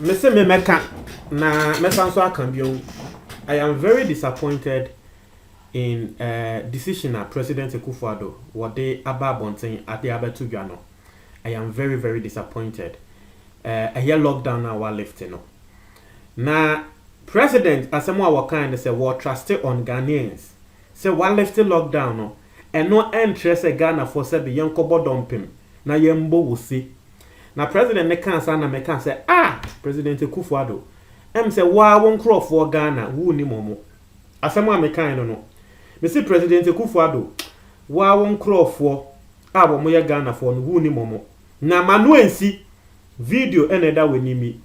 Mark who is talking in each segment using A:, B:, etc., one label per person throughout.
A: Mr. Memeka, na mesanso akambio. I am very disappointed in decision of President Akufo-Addo what they ababonten at the abetu gano. I am very, very disappointed. A year lockdown now while lifting. Na President asemwa wakanda say what trusted on Ghanaians. Say while lifting lockdown no and no interest Ghana for say be young kobo dumping. Na yembo will see. Na President Mekan say President Akufo-Addo say wa won crop for Ghana wu ni momo. Asemwa mekan no. Me see President Akufo-Addo wa won crop for wo moye Ghana for no wu ni momo. Na manu ensi video eneda wenimi.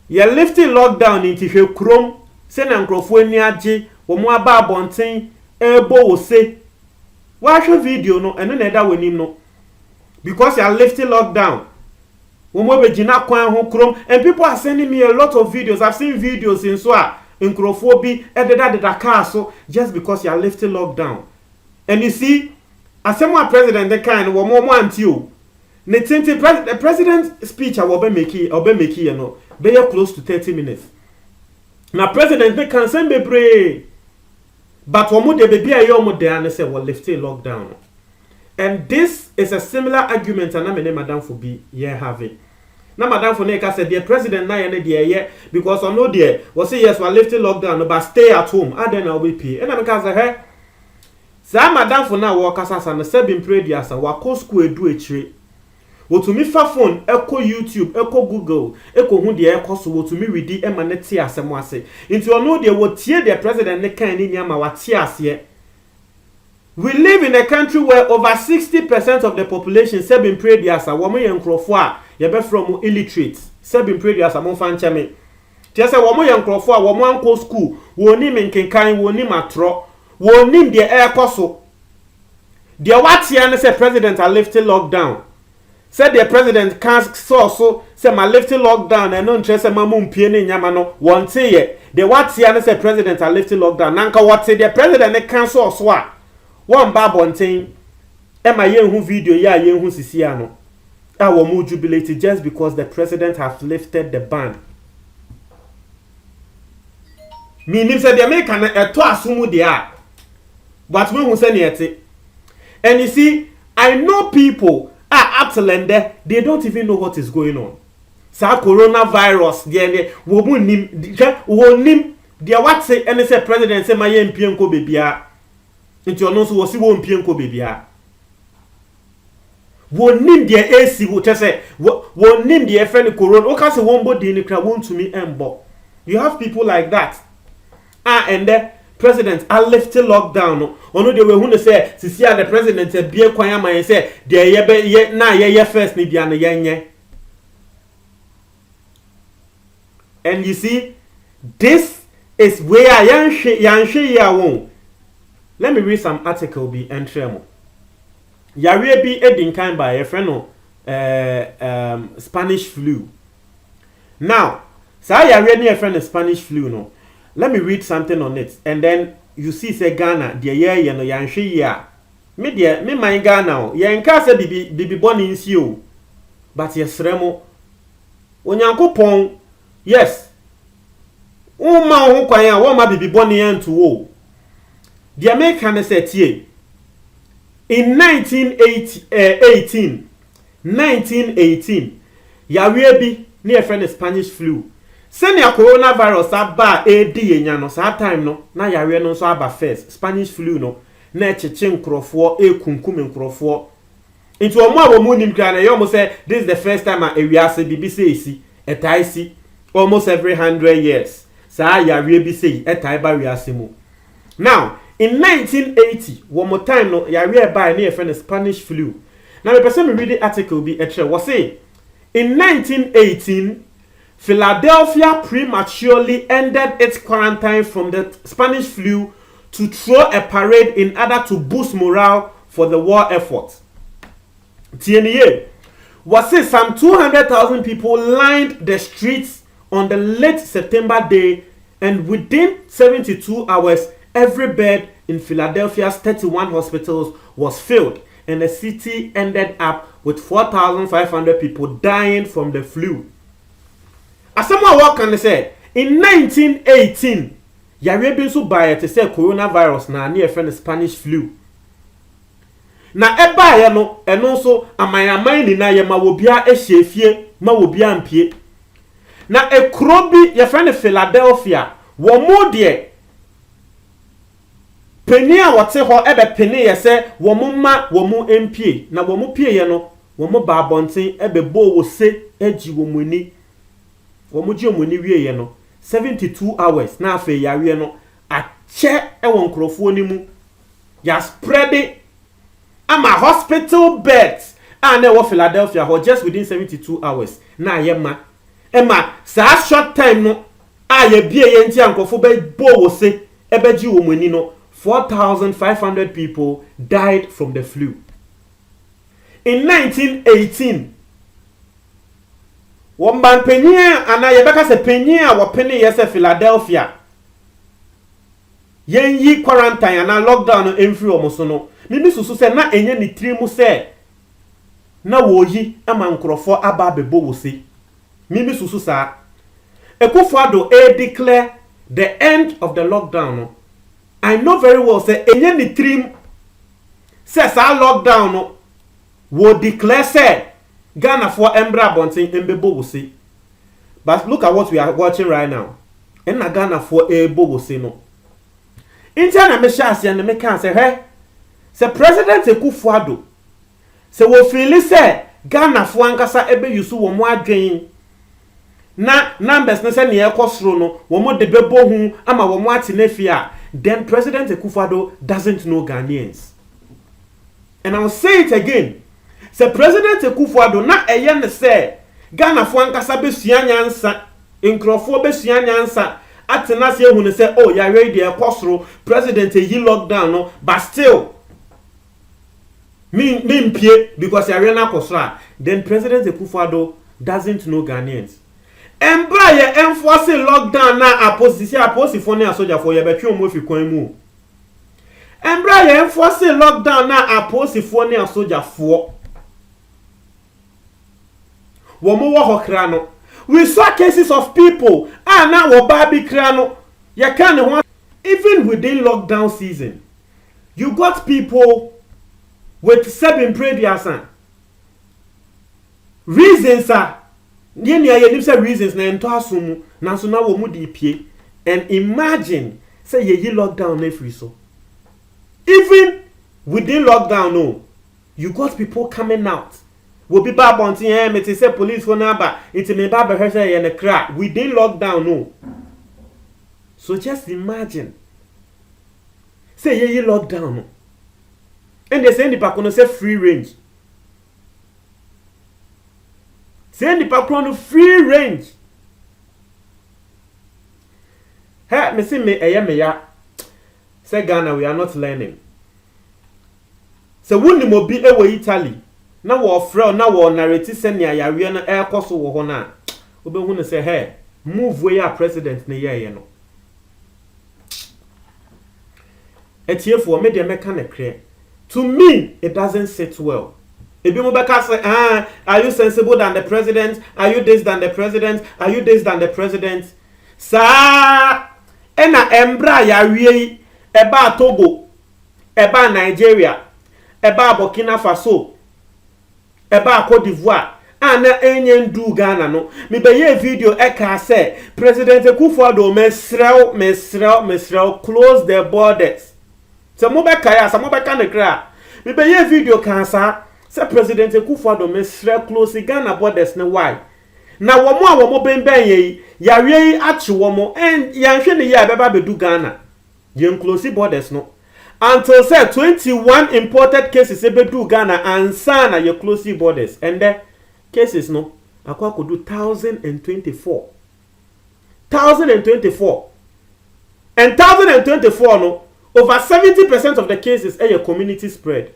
A: Ya lifting lockdown into hwe krom se na nkrofo ani age wo mo aba abonten ebo wo se. Wa hwe video no eno na eda wenim no. Because you are lifting lockdown. And people are sending me a lot of videos. I've seen videos in so in Krofobi, so just because you are lifting lockdown. And you see, as someone president the kind one more want you. The president's speech I will be making you know, be close to 30 minutes. Now president they can send me pray. But one more the baby I almost there and say well lifting lockdown. And this is a similar argument and I'm Madam for be here having. Now Madam for Neka said the president na yeah because I know there was say yes we're lifting lockdown but stay at home and then I'll be pay. And I'm say hey sa Madam for now work as and say been prayed yes and wako school do a tree. Wo to me fa phone echo YouTube echo Google echo hu de echo so wo to me read e maneti asem ase. Into I know there wo tie the president ne kan ni nyama wa tie ase. We live in a country where over 60% of the population say been prayed as a woman and crofwa, ye from illiterate, say been prayed as a mon fan chame. Just a woman and crofwa, woman go school, wonim in kinkain, wonim atro, wonim the air coso. The Watian say president are lifting lockdown. Said the president can't so say my lifting lockdown and no interest a mamum piene yamano, one say the Watian say president are lifting lockdown. Nanka what say the president cancel swat. One babontain Emma yen video ya yen hu sisi ano. Our mu jubilate just because the president has lifted the ban. Meaning said the American to asumu they are. But we who say it. And you see, I know people are up to lender, they don't even know what is going on. Sa coronavirus, the wonim, the what say and say president say my yen pienko bebia. Into your nose was won't pienko baby. Won't name the AC, what I say, won't name the FN corona, or cast a one body in the crowd won't to me embo. You have people like that. And the president are lifting lockdown. Or no, they were who say, Cecilia, the president said, be a quayama and say, dear, ye na ye first, Nibiana Yanye. And you see, this is where I yan won't. Let me read some article be entremo. Yare be edin kind by a friend Spanish flu. Now, say yare ni a friend of Spanish flu no. Let me read something on it and then you see say Ghana the year no yanshi ya. Me dear me my Ghana ye nka say bibi born in you. But yes remo. Onyankopon yes. Uma ho kwan a wo ma bibi born in to wo. The American said here in 1918, Yarebi near friend Spanish flu. Send your coronavirus aba AD no sa time no na yare no so aba first Spanish flu no na cheche nkrofo kunkum nkrofo. Into omo mu nim kra na you say this is the first time a wiase BBC esi etai si almost every 100 years. Sa yare bi sei etai ba wiase mu. Now in 1980, one more time, no, ya read by near friend Spanish flu. Now, the person read the article be a was say in 1918, Philadelphia prematurely ended its quarantine from the Spanish flu to throw a parade in order to boost morale for the war effort. TNA was say some 200,000 people lined the streets on the late September day, and within 72 hours, every bed in Philadelphia's 31 hospitals was filled, and the city ended up with 4,500 people dying from the flu. As someone can say, in 1918, yare bi nso bae te say coronavirus na near friend Spanish flu. Na eba ye no eno nso amayaman ni na ye ma wobia ehyefie ma wobia mpie. Na ekro bi ye friend Philadelphia, wo mo de peni a wote ho ebe peni ye se wo mo ma wo mo mpie na wo mo pie ye no wo mo ba abonten ebe bo wo se agi wo mo ni wo mo gi wo mo ni wie ye no 72 hours na afa yare no ache ewo nkrofo ni mu ya spread it. Ama hospital beds and they were Philadelphia or just within 72 hours. Na yema. Emma, sa short time no aye bie ye nti ankofo be bo wo se ebeji wo mani no 4,500 people died from the flu. In 1918, womban penye ana yebeka se penye a wo pene yese Philadelphia. Yen yi quarantine ana lockdown no emfiri omoso no. Mimi susu se na enye ni trimu se na wo yi ama nkrofo aba bebo wo se. Mimi susu sa Ekufuado declare the end of the lockdown no. I know very well say enye ni trim se sa lockdown no wo declare say Ghana for embra bonten embebo wo se. But look at what we are watching right now. En na Ghana for ebo wo se no. Intia na me sha ase na me kan say he se President Ekufuado se wo feel say Ghana fo ankasa ebe yusu wo mo adwen na numbers na se ne ekosoro no wo mo de bebo hu ama wo mo ate na fia, then President Ekufuado doesn't know Ghanaians. And I will say it again. Se President Ekufuado na eye ne se Ghana fo ankasa be sua nyansa, nkrofo be sua nyansa atena se hu ne se oh ya ready ekosoro president yi lockdown no, but still me mpie because Ariana Kosra, then President Ekufuado doesn't know Ghanaians. Embra ye enforce lockdown na aposifo ne asoja for ye betwe omo fi kwan mu. Embra ye enforce lockdown na aposifo ne asoja fo. Wo mo wo hokra no. We saw cases of people na wo ba bi kra no. Ye kan ne ho even within lockdown season. You got people with 7 prediasan. Reasons are ye say reasons na ento asum na so na wo mu di pie. And imagine say ye lockdown na free so. Even within lockdown no, you got people coming out. Will be bad bontin me say police for number it me ba be say ye na crack within lockdown no. So just imagine say ye lockdown no. And they say nipa kono say free range. Say nipa kono free range. Hey, me say me ya. Say Ghana we are not learning. Say wonni mo bi e wo Italy. Na wo frɛ na wo narrate say ne ayawe no e koso wo ho na. Obehu ne say hey, move we ya president ne ye no. Etiefo me de meka ne kre. To me, it doesn't sit well. If you say, are you sensible than the president? Are you this than the president? Are you this than the president? Sa ena embra ya wie eba Togo, eba Nigeria, eba Burkina Faso, eba Cote d'Ivoire. Ana enye ndu Ghana no. Mi be ye video eka say President Ekufuado mesrel close the borders. Se mo be kaya, se mo be ka ne kra. Me be ye video kan sa, se President Ekufuado me sre close Ghana borders ne why. Na wo mo a wo mo ben ye, ya wie achi wo mo en ya hwe ne ye beba bedu Ghana. Ye close borders no. Until say 21 imported cases e bedu Ghana ansa na ye close borders. And the cases no akwa ko do 1024. 1024. And 1024 no over 70% of the cases are community spread.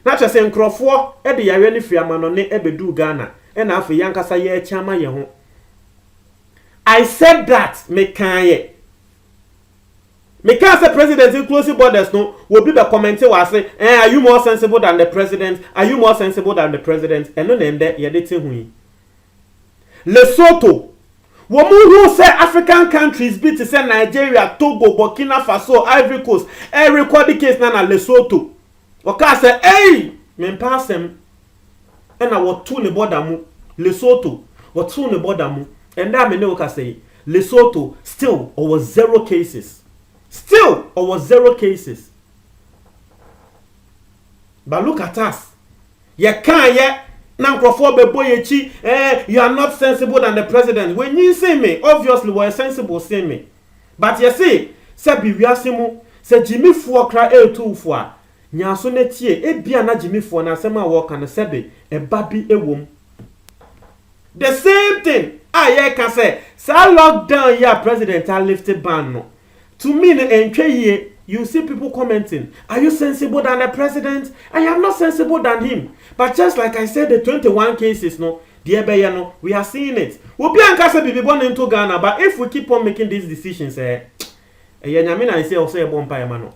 A: Not just in Crawford, e de yare ni fiamanone e bedu Ghana, and afi yankasa ye chama ye ho. I said that me Me can't say president inclusive borders no will be the commenting was say, are you more sensible than the president? Are you more sensible than the president? And no name that you're dating Lesotho. Woman who say African countries be to say Nigeria, Togo, Burkina Faso, Ivory Coast, every recorded case na Lesotho. Waka say, hey, me pass them. And I was two ne border mu Lesotho, or two ne border mu. And that me know what I say. Lesotho still over 0 cases. Still over 0 cases. But look at us. You can't yet. Now, you are not sensible than the president. When you say me, obviously, we're sensible, say me. But you see, Sabi Viasimu, say Jimmy Fuakra A24. Nyaso netie, e bia na Jimmy Fuak na sema walk and sebe, a baby a womb. The same thing. I can say, lockdown, yeah, president, I lifted ban. No. To me, you see people commenting, are you sensible than the president? I am not sensible than him. But just like I said, the 21 cases, no, we are seeing it. We'll be born into Ghana, but if we keep on making these decisions, I say, also a bonfire, man.